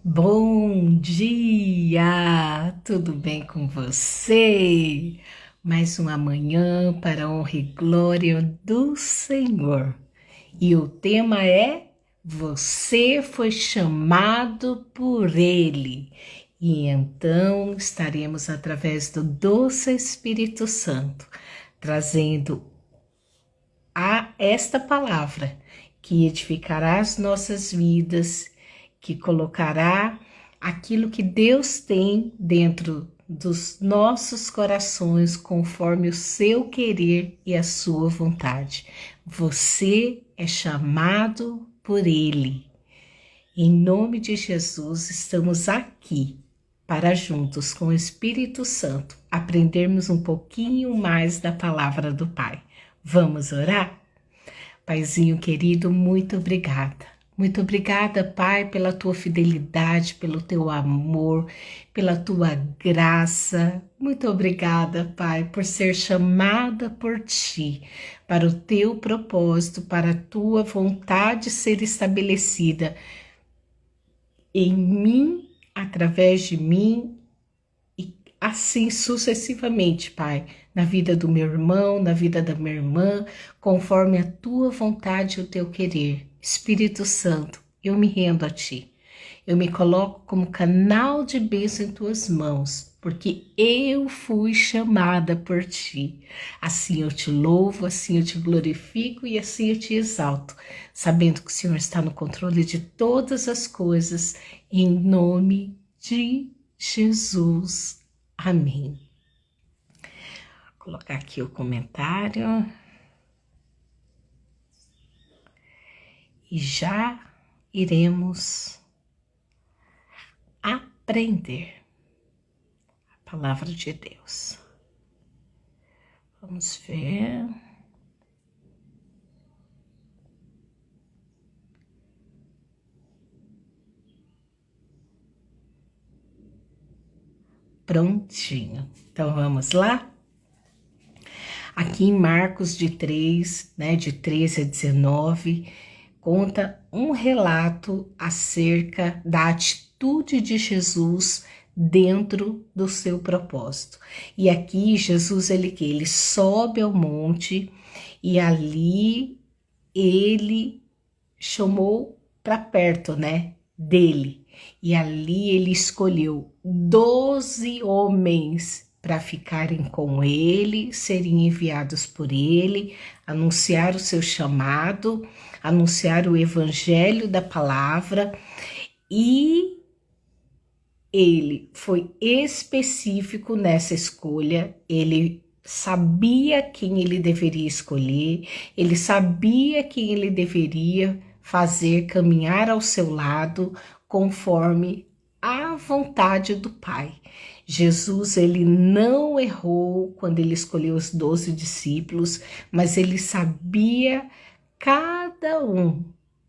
Bom dia! Tudo bem com você? Mais uma manhã para a honra e glória do Senhor. E o tema é: Você foi chamado por Ele. E então estaremos, através do doce Espírito Santo, trazendo a esta palavra que edificará as nossas vidas, que colocará aquilo que Deus tem dentro dos nossos corações, conforme o seu querer e a sua vontade. Você é chamado por Ele. Em nome de Jesus, estamos aqui para juntos com o Espírito Santo aprendermos um pouquinho mais da palavra do Pai. Vamos orar? Paizinho querido, muito obrigada. Muito obrigada, Pai, pela tua fidelidade, pelo teu amor, pela tua graça. Muito obrigada, Pai, por ser chamada por ti, para o teu propósito, para a tua vontade ser estabelecida em mim, através de mim, e assim sucessivamente, Pai, na vida do meu irmão, na vida da minha irmã, conforme a tua vontade e o teu querer. Espírito Santo, eu me rendo a ti. Eu me coloco como canal de bênção em tuas mãos, porque eu fui chamada por ti. Assim eu te louvo, assim eu te glorifico e assim eu te exalto, sabendo que o Senhor está no controle de todas as coisas, em nome de Jesus. Amém. Vou colocar aqui o comentário. E já iremos aprender a palavra de Deus. Vamos ver. Prontinho. Então vamos lá? Aqui em Marcos de 3, de 13 a 19, conta um relato acerca da atitude de Jesus dentro do seu propósito. E aqui Jesus ele sobe ao monte e ali ele chamou para perto, dele. E ali ele escolheu 12 homens para ficarem com ele, serem enviados por ele, anunciar o seu chamado, anunciar o evangelho da palavra. E ele foi específico nessa escolha, ele sabia quem ele deveria escolher, ele sabia quem ele deveria fazer caminhar ao seu lado conforme a vontade do Pai. Jesus, ele não errou quando ele escolheu os 12 discípulos, mas ele sabia cada um,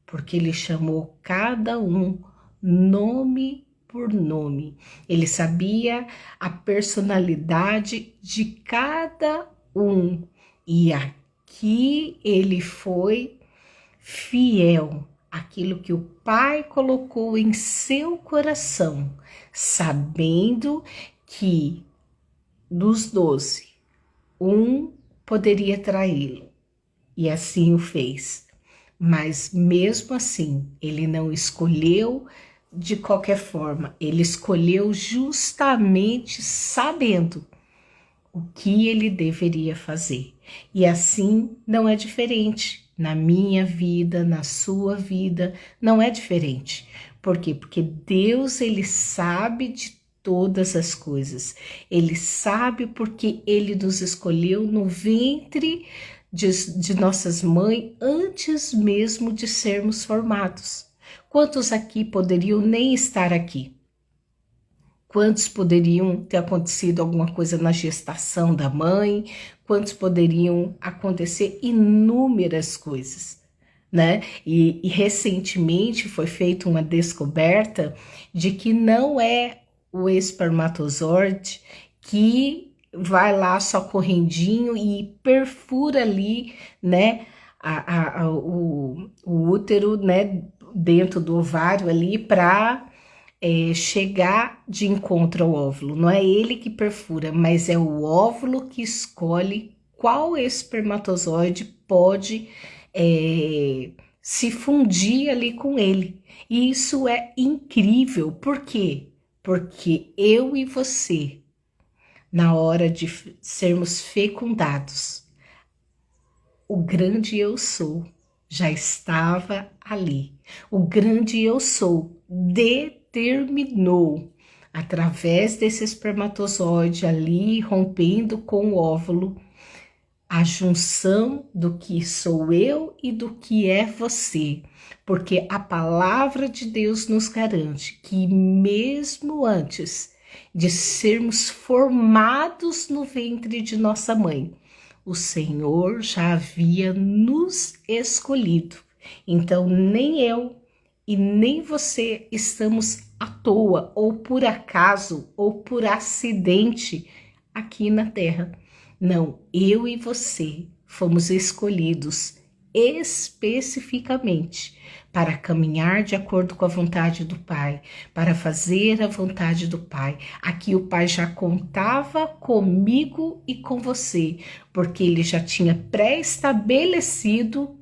porque ele chamou cada um nome por nome. Ele sabia a personalidade de cada um. E aqui ele foi fiel àquilo que o Pai colocou em seu coração, sabendo que dos 12, um poderia traí-lo. E assim o fez. Mas mesmo assim, ele não escolheu de qualquer forma, ele escolheu justamente sabendo o que ele deveria fazer. E assim não é diferente. Na minha vida, na sua vida, não é diferente. Por quê? Porque Deus, ele sabe de todas as coisas. Ele sabe porque ele nos escolheu no ventre de nossas mães antes mesmo de sermos formados. Quantos aqui poderiam nem estar aqui? Quantos poderiam ter acontecido alguma coisa na gestação da mãe? Quantos poderiam acontecer inúmeras coisas, E recentemente foi feita uma descoberta de que não é o espermatozoide que vai lá só correndinho e perfura ali, o útero, dentro do ovário ali para chegar de encontro ao óvulo. Não é ele que perfura, mas é o óvulo que escolhe qual espermatozoide pode se fundir ali com ele. E isso é incrível. Por quê? Porque eu e você, na hora de sermos fecundados, o grande eu sou já estava ali. O grande eu sou determinou, através desse espermatozoide ali rompendo com o óvulo, a junção do que sou eu e do que é você. Porque a palavra de Deus nos garante que mesmo antes de sermos formados no ventre de nossa mãe, o Senhor já havia nos escolhido. Então, nem eu e nem você estamos à toa, ou por acaso, ou por acidente aqui na Terra. Não, eu e você fomos escolhidos especificamente para caminhar de acordo com a vontade do Pai, para fazer a vontade do Pai. Aqui o Pai já contava comigo e com você, porque ele já tinha pré-estabelecido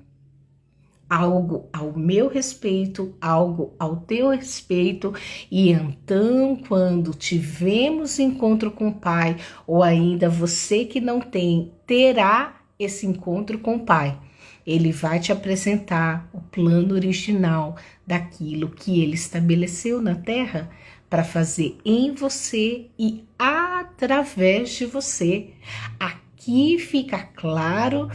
algo ao meu respeito, algo ao teu respeito, e então, quando tivemos encontro com o Pai, ou ainda você que não tem, terá esse encontro com o Pai. Ele vai te apresentar o plano original daquilo que ele estabeleceu na Terra para fazer em você e através de você. Aqui fica claro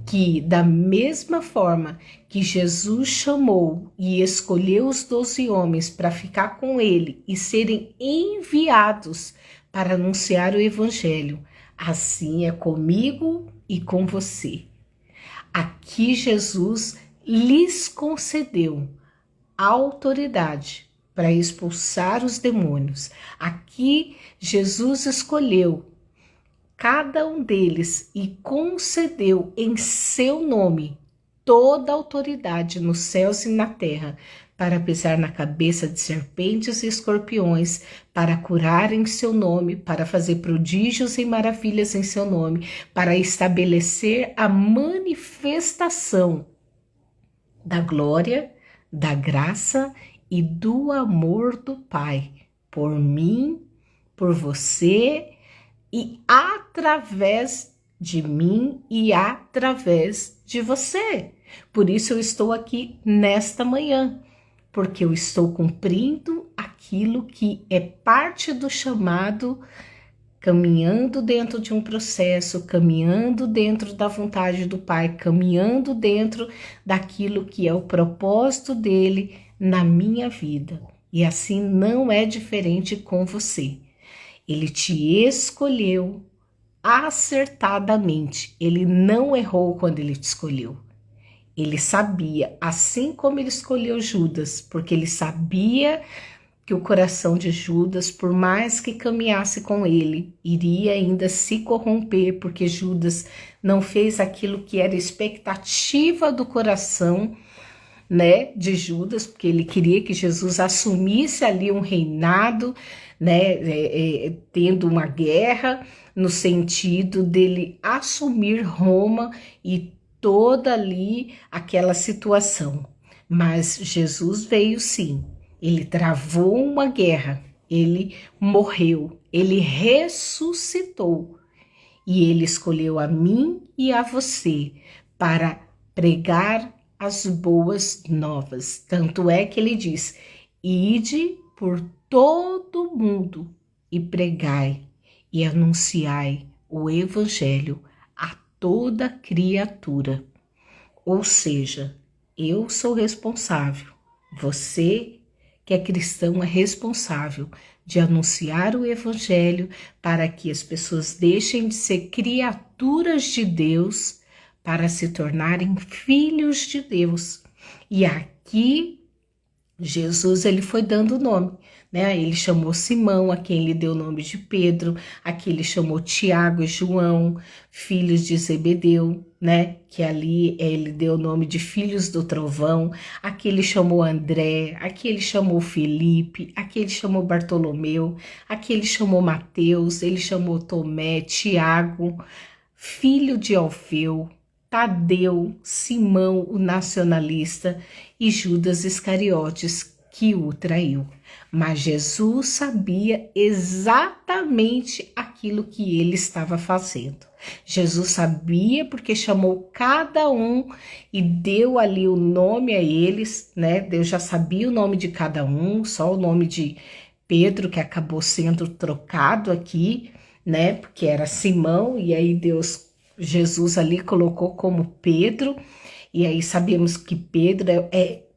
que, da mesma forma que Jesus chamou e escolheu os 12 homens para ficar com ele e serem enviados para anunciar o evangelho, assim é comigo e com você. Aqui Jesus lhes concedeu autoridade para expulsar os demônios. Aqui Jesus escolheu cada um deles e concedeu em seu nome toda a autoridade nos céus e na terra, para pisar na cabeça de serpentes e escorpiões, para curar em seu nome, para fazer prodígios e maravilhas em seu nome, para estabelecer a manifestação da glória, da graça e do amor do Pai, por mim, por você e através de mim e através de você. Por isso eu estou aqui nesta manhã, porque eu estou cumprindo aquilo que é parte do chamado, caminhando dentro de um processo, caminhando dentro da vontade do Pai, caminhando dentro daquilo que é o propósito dele na minha vida. E assim não é diferente com você. Ele te escolheu acertadamente. Ele não errou quando ele te escolheu. Ele sabia, assim como ele escolheu Judas, porque ele sabia que o coração de Judas, por mais que caminhasse com ele, iria ainda se corromper, porque Judas não fez aquilo que era expectativa do coração, né, de Judas, porque ele queria que Jesus assumisse ali um reinado, né, tendo uma guerra, no sentido dele assumir Roma e toda ali aquela situação. Mas Jesus veio sim, ele travou uma guerra, ele morreu, ele ressuscitou e ele escolheu a mim e a você para pregar as boas novas. Tanto é que ele diz: ide por todo mundo e pregai e anunciai o evangelho a toda criatura. Ou seja, eu sou responsável, você que é cristão é responsável de anunciar o evangelho para que as pessoas deixem de ser criaturas de Deus para se tornarem filhos de Deus. E aqui Jesus, ele foi dando nome, né? Ele chamou Simão, a quem ele deu o nome de Pedro, a quem ele chamou Tiago e João, filhos de Zebedeu, né? Que ali ele deu o nome de filhos do trovão, a quem ele chamou André, a quem ele chamou Felipe, a quem ele chamou Bartolomeu, a quem ele chamou Mateus, ele chamou Tomé, Tiago, filho de Alfeu, Tadeu, Simão, o nacionalista, e Judas Iscariotes, que o traiu. Mas Jesus sabia exatamente aquilo que ele estava fazendo. Jesus sabia porque chamou cada um e deu ali o nome a eles, né? Deus já sabia o nome de cada um, só o nome de Pedro que acabou sendo trocado aqui, né? Porque era Simão e aí Jesus ali colocou como Pedro, e aí sabemos que Pedro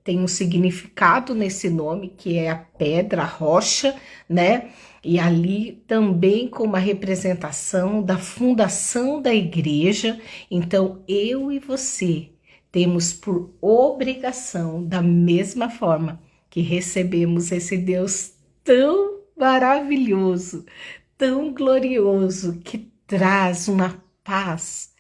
tem um significado nesse nome, que é a pedra, a rocha, né? E ali também com uma representação da fundação da igreja. Então, eu e você temos por obrigação, da mesma forma que recebemos esse Deus tão maravilhoso, tão glorioso, que traz uma paz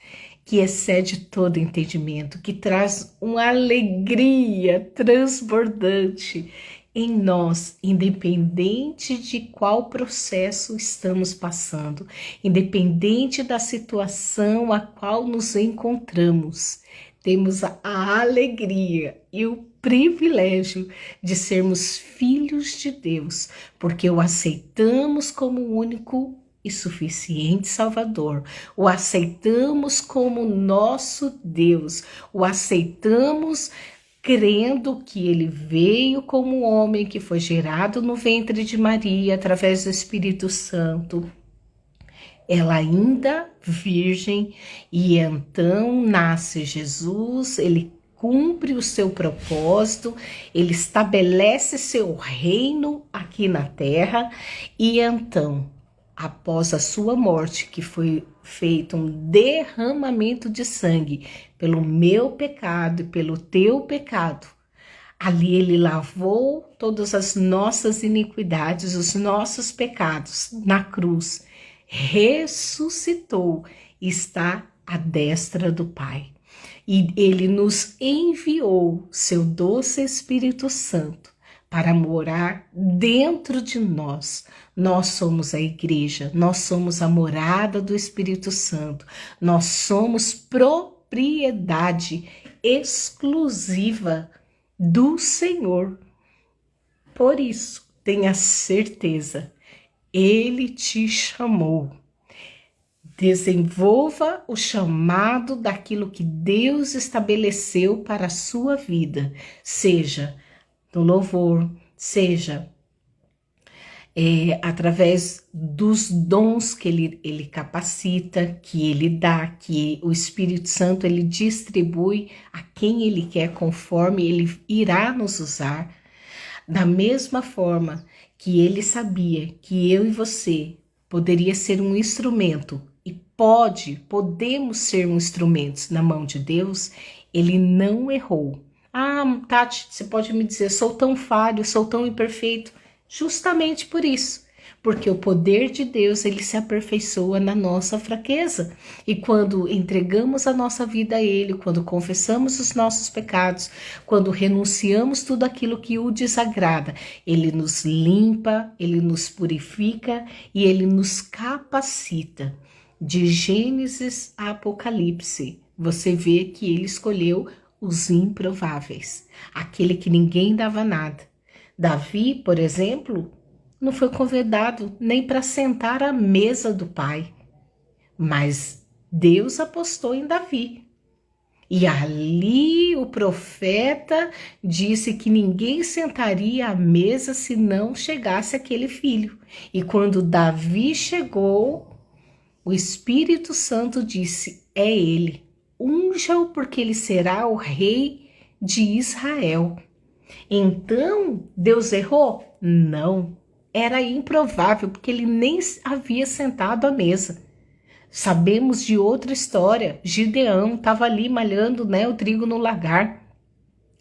que excede todo entendimento, que traz uma alegria transbordante em nós, independente de qual processo estamos passando, independente da situação a qual nos encontramos. Temos a alegria e o privilégio de sermos filhos de Deus, porque o aceitamos como o único e suficiente Salvador, o aceitamos como nosso Deus, o aceitamos crendo que ele veio como homem que foi gerado no ventre de Maria através do Espírito Santo, ela ainda virgem, e então nasce Jesus, ele cumpre o seu propósito, ele estabelece seu reino aqui na terra, e então, após a sua morte, que foi feito um derramamento de sangue pelo meu pecado e pelo teu pecado, ali ele lavou todas as nossas iniquidades, os nossos pecados na cruz, ressuscitou e está à destra do Pai. E ele nos enviou seu doce Espírito Santo para morar dentro de nós. Nós somos a igreja, nós somos a morada do Espírito Santo, nós somos propriedade exclusiva do Senhor. Por isso, tenha certeza, ele te chamou. Desenvolva o chamado daquilo que Deus estabeleceu para a sua vida, seja no louvor, seja através dos dons que ele capacita, que ele dá, que o Espírito Santo ele distribui a quem ele quer, conforme ele irá nos usar. Da mesma forma que ele sabia que eu e você poderia ser um instrumento, e podemos ser um instrumento na mão de Deus, ele não errou. Ah, Tati, você pode me dizer, sou tão falho, sou tão imperfeito. Justamente por isso, porque o poder de Deus, ele se aperfeiçoa na nossa fraqueza. E quando entregamos a nossa vida a ele, quando confessamos os nossos pecados, quando renunciamos tudo aquilo que o desagrada, ele nos limpa, ele nos purifica e ele nos capacita. De Gênesis a Apocalipse, você vê que ele escolheu os improváveis, aquele que ninguém dava nada. Davi, por exemplo, não foi convidado nem para sentar à mesa do pai, mas Deus apostou em Davi. E ali o profeta disse que ninguém sentaria à mesa se não chegasse aquele filho. E quando Davi chegou, o Espírito Santo disse, é ele, unja-o porque ele será o rei de Israel. Então, Deus errou? Não, era improvável, porque ele nem havia sentado à mesa. Sabemos de outra história, Gideão estava ali malhando, né, o trigo no lagar.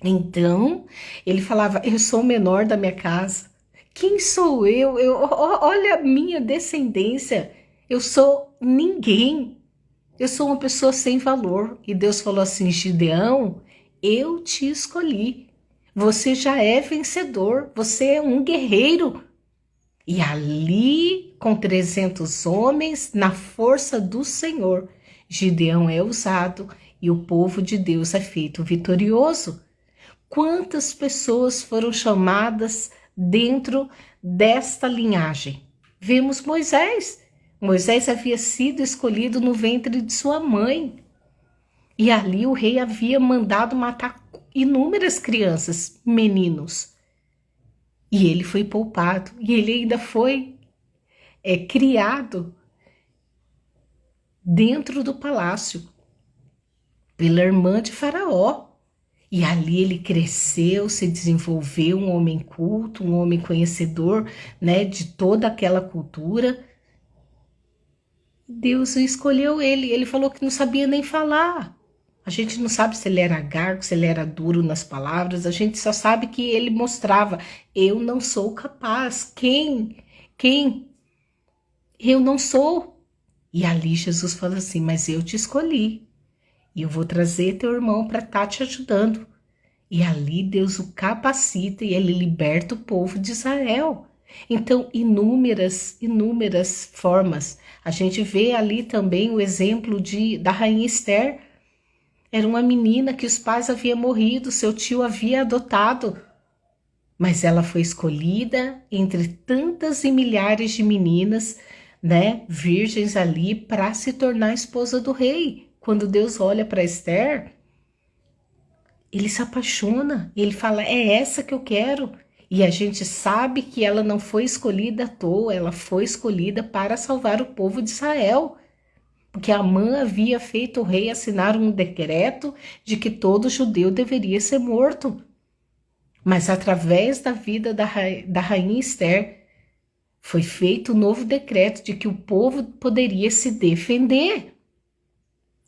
Então, ele falava: eu sou o menor da minha casa. Quem sou eu? Olha a minha descendência. Eu sou ninguém. Eu sou uma pessoa sem valor. E Deus falou assim: Gideão, eu te escolhi. Você já é vencedor. Você é um guerreiro. E ali, com 300 homens, na força do Senhor, Gideão é usado e o povo de Deus é feito vitorioso. Quantas pessoas foram chamadas dentro desta linhagem? Vemos Moisés. Moisés havia sido escolhido no ventre de sua mãe. E ali o rei havia mandado matar inúmeras crianças, meninos. E ele foi poupado. E ele ainda foi criado dentro do palácio pela irmã de Faraó. E ali ele cresceu, se desenvolveu, um homem culto, um homem conhecedor, né, de toda aquela cultura. Deus escolheu ele. Ele falou que não sabia nem falar. A gente não sabe se ele era gargo, se ele era duro nas palavras. A gente só sabe que ele mostrava: eu não sou capaz. Quem? Eu não sou. E ali Jesus fala assim: mas eu te escolhi. E eu vou trazer teu irmão para estar te ajudando. E ali Deus o capacita e ele liberta o povo de Israel. Então, inúmeras formas. A gente vê ali também o exemplo da rainha Esther. Era uma menina que os pais haviam morrido, seu tio havia adotado. Mas ela foi escolhida entre tantas e milhares de meninas, né, virgens ali, para se tornar esposa do rei. Quando Deus olha para Esther, ele se apaixona, ele fala: é essa que eu quero. E a gente sabe que ela não foi escolhida à toa, ela foi escolhida para salvar o povo de Israel. Porque Amã havia feito o rei assinar um decreto de que todo judeu deveria ser morto. Mas através da vida da rainha Esther, foi feito um novo decreto de que o povo poderia se defender.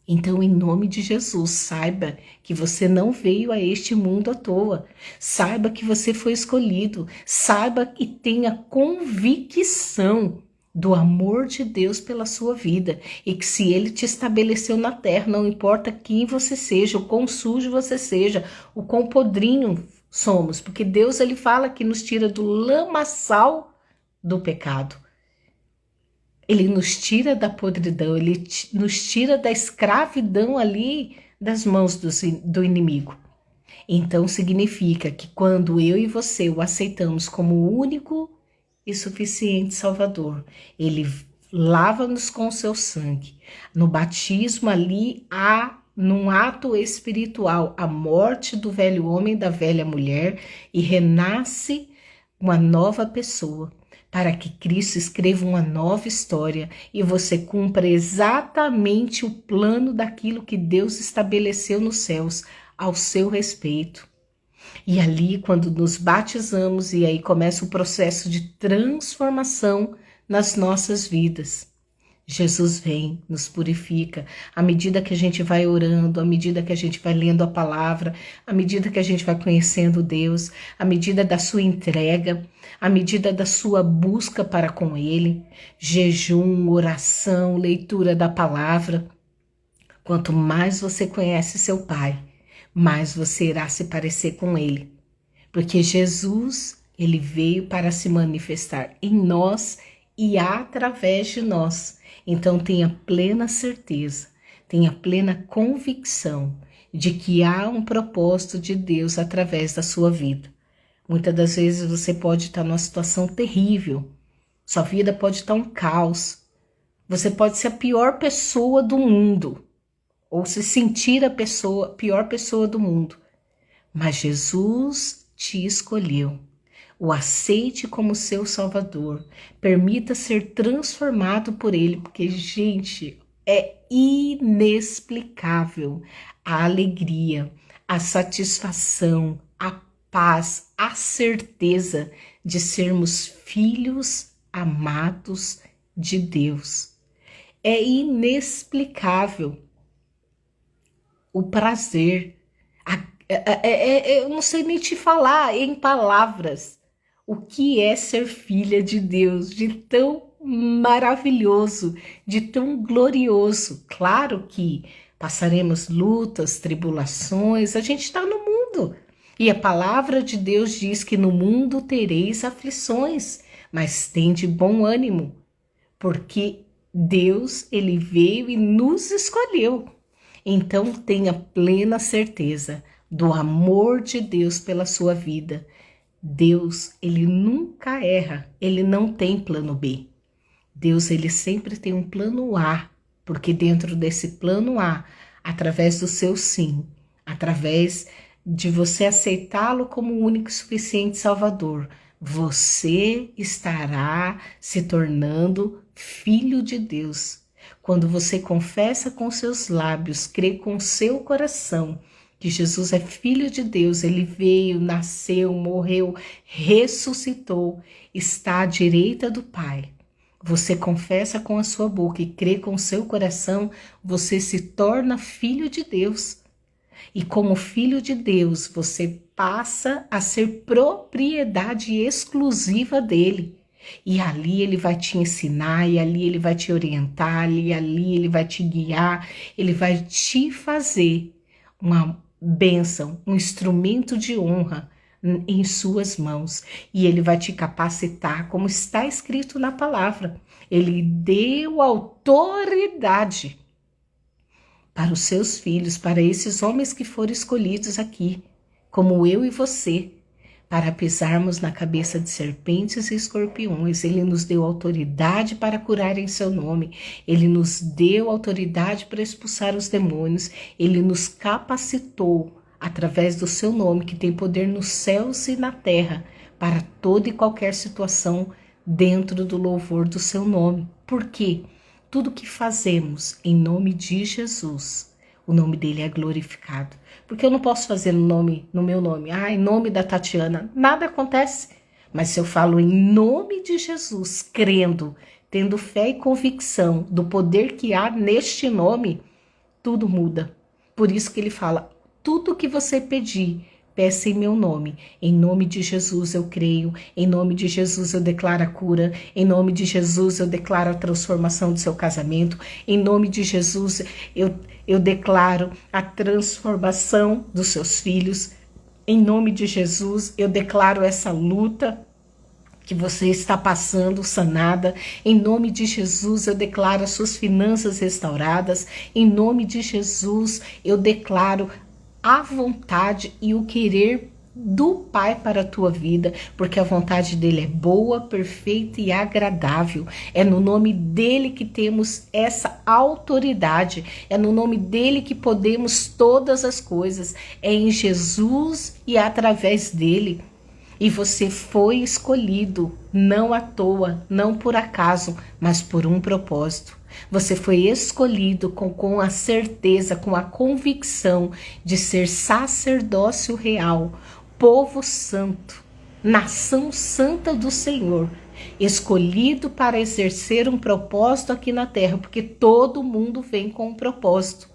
Então, em nome de Jesus, saiba que você não veio a este mundo à toa. Saiba que você foi escolhido. Saiba e tenha convicção do amor de Deus pela sua vida. E que se Ele te estabeleceu na terra, não importa quem você seja, o quão sujo você seja, o quão podrinho somos. Porque Deus, Ele fala que nos tira do lamaçal do pecado. Ele nos tira da podridão, ele nos tira da escravidão ali das mãos do inimigo. Então significa que quando eu e você o aceitamos como o único e suficiente Salvador, ele lava-nos com o seu sangue. No batismo ali há, num ato espiritual, a morte do velho homem, da velha mulher, e renasce uma nova pessoa, para que Cristo escreva uma nova história e você cumpra exatamente o plano daquilo que Deus estabeleceu nos céus ao seu respeito. E ali, quando nos batizamos, e aí começa o processo de transformação nas nossas vidas. Jesus vem, nos purifica, à medida que a gente vai orando, à medida que a gente vai lendo a palavra, à medida que a gente vai conhecendo Deus, à medida da sua entrega, à medida da sua busca para com Ele, jejum, oração, leitura da palavra. Quanto mais você conhece seu Pai, mais você irá se parecer com Ele. Porque Jesus, Ele veio para se manifestar em nós e através de nós. Então tenha plena certeza, tenha plena convicção de que há um propósito de Deus através da sua vida. Muitas das vezes você pode estar numa situação terrível, sua vida pode estar um caos, você pode ser a pior pessoa do mundo, ou se sentir a pior pessoa do mundo, mas Jesus te escolheu. O aceite como seu Salvador. Permita ser transformado por Ele, porque, gente, é inexplicável a alegria, a satisfação, a paz, a certeza de sermos filhos amados de Deus. É inexplicável o prazer, Eu não sei nem te falar em palavras o que é ser filha de Deus, de tão maravilhoso, de tão glorioso. Claro que passaremos lutas, tribulações, a gente está no mundo. E a palavra de Deus diz que no mundo tereis aflições, mas tende bom ânimo, porque Deus, ele veio e nos escolheu. Então tenha plena certeza do amor de Deus pela sua vida. Deus, ele nunca erra, ele não tem plano B. Deus, ele sempre tem um plano A, porque dentro desse plano A, através do seu sim, através de você aceitá-lo como o único e suficiente Salvador, você estará se tornando filho de Deus. Quando você confessa com seus lábios, crê com seu coração que Jesus é filho de Deus, ele veio, nasceu, morreu, ressuscitou, está à direita do Pai. Você confessa com a sua boca e crê com o seu coração, você se torna filho de Deus. E como filho de Deus, você passa a ser propriedade exclusiva dele. E ali ele vai te ensinar, e ali ele vai te orientar, e ali ele vai te guiar, ele vai te fazer uma bênção, um instrumento de honra em suas mãos. E ele vai te capacitar, como está escrito na palavra. Ele deu autoridade para os seus filhos, para esses homens que foram escolhidos aqui, como eu e você, para pisarmos na cabeça de serpentes e escorpiões. Ele nos deu autoridade para curar em seu nome. Ele nos deu autoridade para expulsar os demônios. Ele nos capacitou através do seu nome, que tem poder nos céus e na terra, para toda e qualquer situação dentro do louvor do seu nome. Por quê? Tudo que fazemos em nome de Jesus, o nome dele é glorificado. Porque eu não posso fazer no meu nome, em nome da Tatiana, nada acontece. Mas se eu falo em nome de Jesus, crendo, tendo fé e convicção do poder que há neste nome, tudo muda. Por isso que ele fala, tudo que você pedir, peça em meu nome. Em nome de Jesus eu creio. Em nome de Jesus eu declaro a cura. Em nome de Jesus eu declaro a transformação do seu casamento. Em nome de Jesus eu declaro a transformação dos seus filhos. Em nome de Jesus eu declaro essa luta que você está passando sanada. Em nome de Jesus eu declaro as suas finanças restauradas. Em nome de Jesus eu declaro a vontade e o querer do Pai para a tua vida, porque a vontade dele é boa, perfeita e agradável. É no nome dele que temos essa autoridade, é no nome dele que podemos todas as coisas, é em Jesus e através dele. E você foi escolhido, não à toa, não por acaso, mas por um propósito. Você foi escolhido com a certeza, com a convicção de ser sacerdócio real, povo santo, nação santa do Senhor, escolhido para exercer um propósito aqui na terra, porque todo mundo vem com um propósito.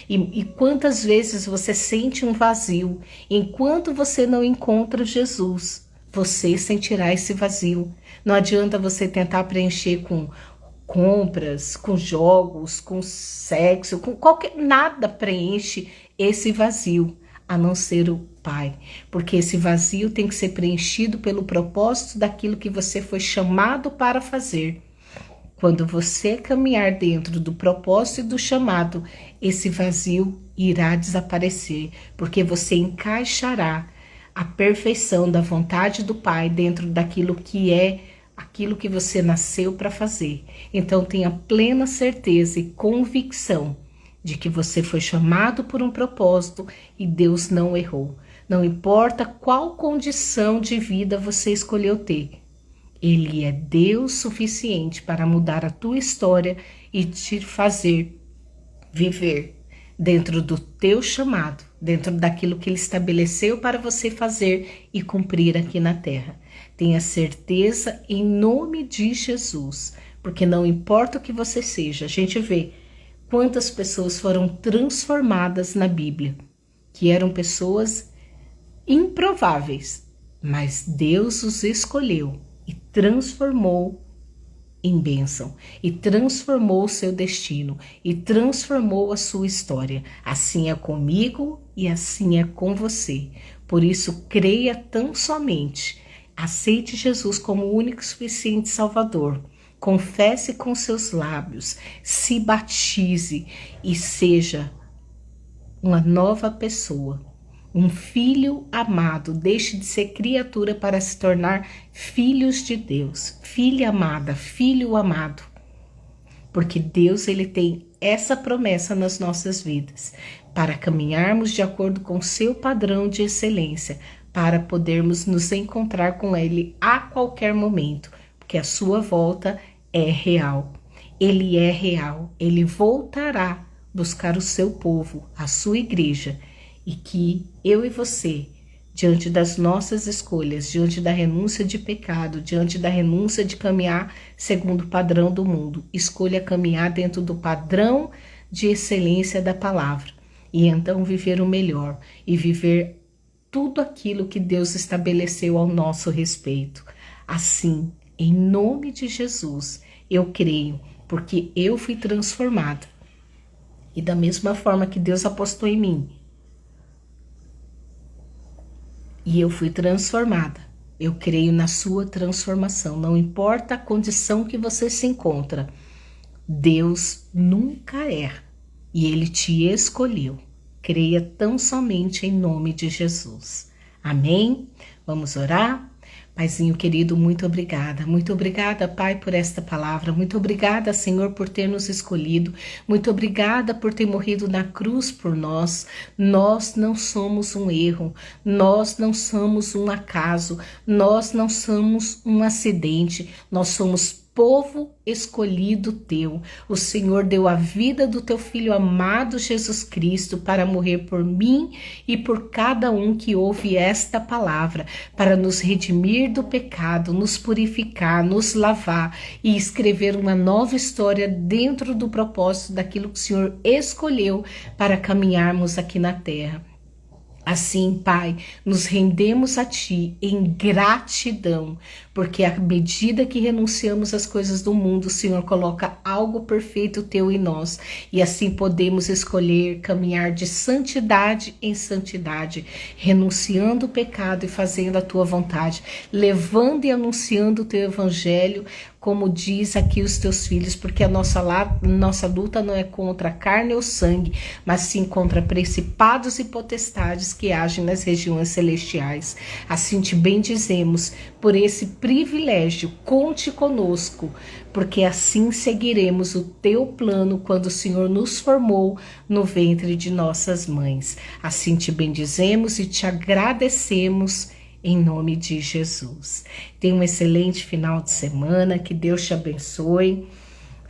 E quantas vezes você sente um vazio, enquanto você não encontra Jesus, você sentirá esse vazio. Não adianta você tentar preencher com compras, com jogos, com sexo, com qualquer... Nada preenche esse vazio, a não ser o Pai. Porque esse vazio tem que ser preenchido pelo propósito daquilo que você foi chamado para fazer. Quando você caminhar dentro do propósito e do chamado, esse vazio irá desaparecer, porque você encaixará a perfeição da vontade do Pai dentro daquilo que é aquilo que você nasceu para fazer. Então tenha plena certeza e convicção de que você foi chamado por um propósito e Deus não errou. Não importa qual condição de vida você escolheu ter. Ele é Deus suficiente para mudar a tua história e te fazer viver dentro do teu chamado, dentro daquilo que ele estabeleceu para você fazer e cumprir aqui na terra. Tenha certeza em nome de Jesus, porque não importa o que você seja, a gente vê quantas pessoas foram transformadas na Bíblia, que eram pessoas improváveis, mas Deus os escolheu e transformou em bênção, e transformou o seu destino, e transformou a sua história. Assim é comigo e assim é com você. Por isso, creia tão somente. Aceite Jesus como o único e suficiente Salvador. Confesse com seus lábios, se batize e seja uma nova pessoa. Um filho amado, deixe de ser criatura para se tornar filhos de Deus. Filha amada, filho amado. Porque Deus, ele tem essa promessa nas nossas vidas, para caminharmos de acordo com o seu padrão de excelência, para podermos nos encontrar com ele a qualquer momento, porque a sua volta é real. Ele é real, ele voltará buscar o seu povo, a sua igreja, e que eu e você, diante das nossas escolhas, diante da renúncia de pecado, diante da renúncia de caminhar segundo o padrão do mundo, escolha caminhar dentro do padrão de excelência da palavra, e então viver o melhor, e viver tudo aquilo que Deus estabeleceu ao nosso respeito. Assim, em nome de Jesus, eu creio, porque eu fui transformada. E da mesma forma que Deus apostou em mim, e eu fui transformada, eu creio na sua transformação. Não importa a condição que você se encontra, Deus nunca erra e Ele te escolheu. Creia tão somente em nome de Jesus. Amém? Vamos orar? Paizinho querido, muito obrigada. Muito obrigada, Pai, por esta palavra. Muito obrigada, Senhor, por ter nos escolhido. Muito obrigada por ter morrido na cruz por nós. Nós não somos um erro. Nós não somos um acaso. Nós não somos um acidente. Nós somos povo escolhido teu. O Senhor deu a vida do teu filho amado Jesus Cristo para morrer por mim e por cada um que ouve esta palavra, para nos redimir do pecado, nos purificar, nos lavar e escrever uma nova história dentro do propósito daquilo que o Senhor escolheu para caminharmos aqui na terra. Assim, Pai, nos rendemos a Ti em gratidão, porque à medida que renunciamos às coisas do mundo, o Senhor coloca algo perfeito Teu em nós, e assim podemos escolher caminhar de santidade em santidade, renunciando o pecado e fazendo a Tua vontade, levando e anunciando o Teu Evangelho, como diz aqui os teus filhos, porque a nossa luta não é contra a carne ou sangue, mas sim contra principados e potestades que agem nas regiões celestiais. Assim te bendizemos por esse privilégio, conte conosco, porque assim seguiremos o teu plano quando o Senhor nos formou no ventre de nossas mães. Assim te bendizemos e te agradecemos em nome de Jesus. Tenha um excelente final de semana, que Deus te abençoe.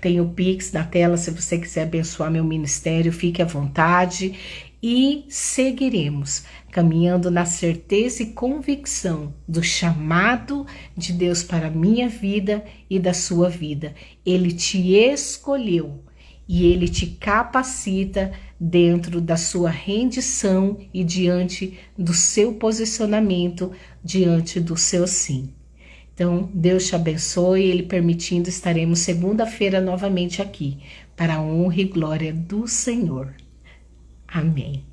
Tem o Pix na tela, se você quiser abençoar meu ministério, fique à vontade. E seguiremos caminhando na certeza e convicção do chamado de Deus para a minha vida e da sua vida. Ele te escolheu e Ele te capacita dentro da sua rendição e diante do seu posicionamento, diante do seu sim. Então, Deus te abençoe, Ele permitindo, estaremos segunda-feira novamente aqui, para a honra e glória do Senhor. Amém.